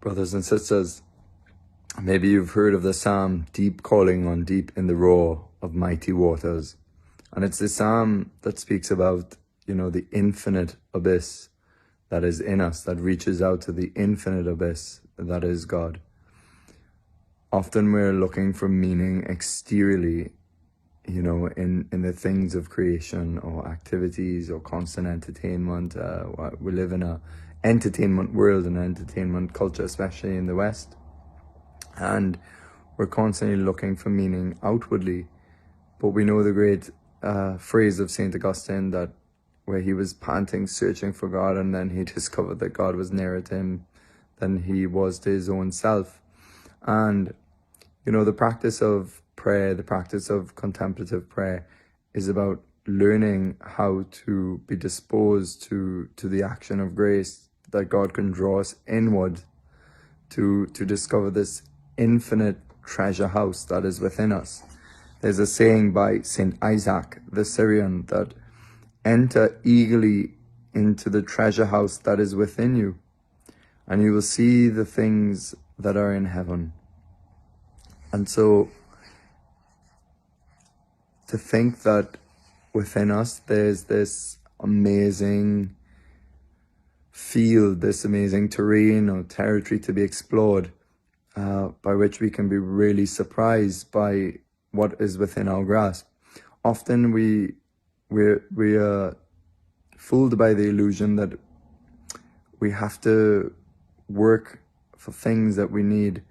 Brothers and sisters, maybe you've heard of the psalm, deep calling on deep in the roar of mighty waters. And it's the psalm that speaks about, the infinite abyss that is in us, that reaches out to the infinite abyss that is God. Often we're looking for meaning exteriorly, in the things of creation or activities or constant entertainment. We live in a entertainment world and entertainment culture, especially in the West. And we're constantly looking for meaning outwardly. But we know the great phrase of St. Augustine, that where he was panting, searching for God, and then he discovered that God was nearer to him than he was to his own self. And, the practice of prayer, the practice of contemplative prayer, is about learning how to be disposed to the action of grace, that God can draw us inward to discover this infinite treasure house that is within us. There's a saying by St. Isaac the Syrian that enter eagerly into the treasure house that is within you, and you will see the things that are in heaven. And so to think that within us there's this amazing field, this amazing terrain or territory to be explored, by which we can be really surprised by what is within our grasp. Often we are fooled by the illusion that we have to work for things that we need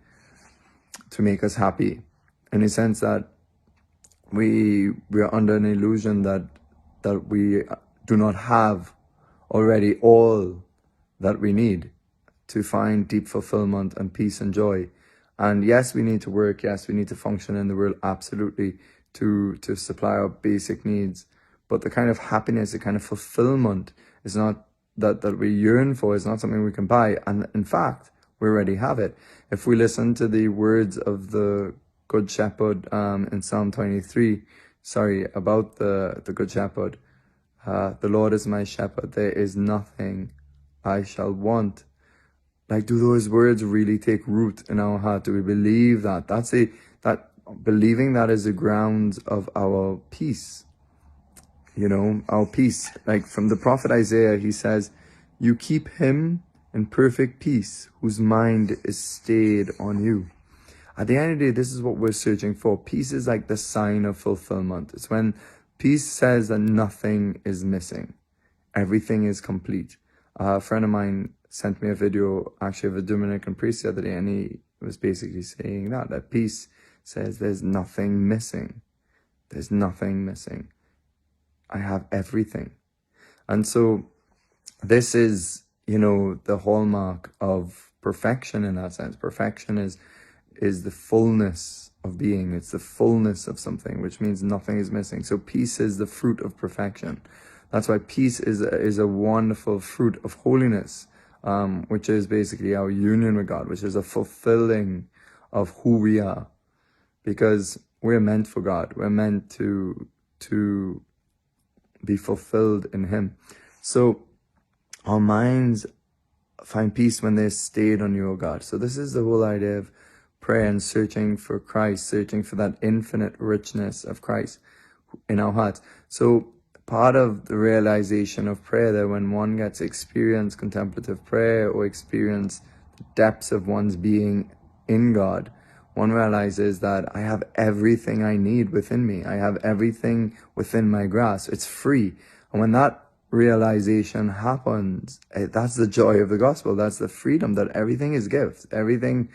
to make us happy, in a sense that we are under an illusion that we do not have already all that we need to find deep fulfillment and peace and joy. And yes, we need to work. Yes, we need to function in the world, absolutely, to supply our basic needs. But the kind of happiness, the kind of fulfillment is not that we yearn for, is not something we can buy. And in fact, we already have it. If we listen to the words of the Good Shepherd in Psalm 23, about the Good Shepherd, the Lord is my shepherd, there is nothing I shall want. Like, do those words really take root in our heart? Do we believe that? Believing that is the grounds of our peace. Our peace. Like from the prophet Isaiah, he says, you keep him in perfect peace, whose mind is stayed on you. At the end of the day, this is what we're searching for. Peace is like the sign of fulfillment. It's when peace says that nothing is missing. Everything is complete. A friend of mine sent me a video, actually, of a Dominican priest the other day, and he was basically saying that peace says there's nothing missing. There's nothing missing. I have everything. And so this is, the hallmark of perfection in that sense. Perfection is the fullness of being. It's the fullness of something, which means nothing is missing. So peace is the fruit of perfection. That's why peace is a wonderful fruit of holiness, which is basically our union with God, which is a fulfilling of who we are. Because we're meant for God. We're meant to be fulfilled in Him. So our minds find peace when they're stayed on you, O God. So this is the whole idea of prayer and searching for Christ, searching for that infinite richness of Christ in our hearts. So part of the realization of prayer, that when one gets to experience contemplative prayer or experience the depths of one's being in God, one realizes that I have everything I need within me. I have everything within my grasp. It's free. And when that realization happens, that's the joy of the gospel. That's the freedom, that everything is gift. Everything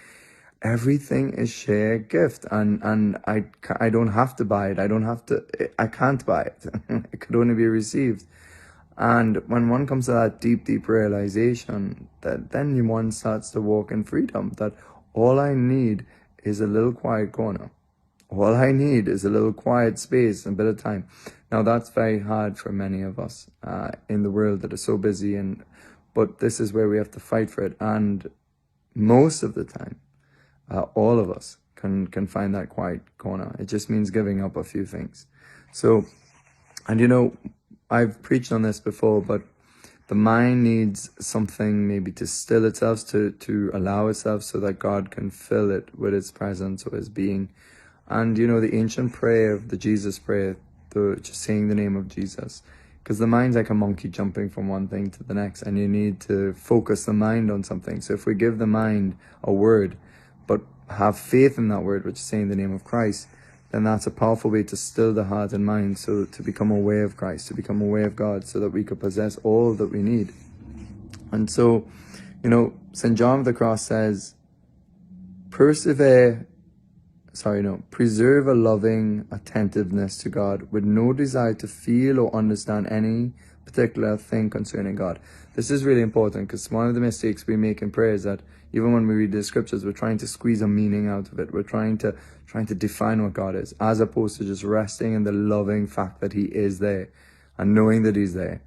is shared gift, and I don't have to buy it. I can't buy it. It could only be received. And when one comes to that deep realization, that then one starts to walk in freedom, that all I need is a little quiet corner. All I need is a little quiet space and a bit of time. Now that's very hard for many of us in the world that are so busy, but this is where we have to fight for it. And most of the time, all of us can find that quiet corner. It just means giving up a few things. So, and I've preached on this before, but The mind needs something maybe to still itself, to allow itself so that God can fill it with His presence or His being. And the ancient prayer of the Jesus prayer, just saying the name of Jesus, because the mind's like a monkey jumping from one thing to the next, and you need to focus the mind on something. So if we give the mind a word, but have faith in that word, which is saying the name of Christ, then that's a powerful way to still the heart and mind, so to become aware of Christ, to become aware of God, so that we could possess all that we need. And so, St. John of the Cross says, preserve a loving attentiveness to God with no desire to feel or understand any particular thing concerning God. This is really important, because one of the mistakes we make in prayer is that even when we read the scriptures, we're trying to squeeze a meaning out of it. We're trying to define what God is, as opposed to just resting in the loving fact that He is there and knowing that He's there.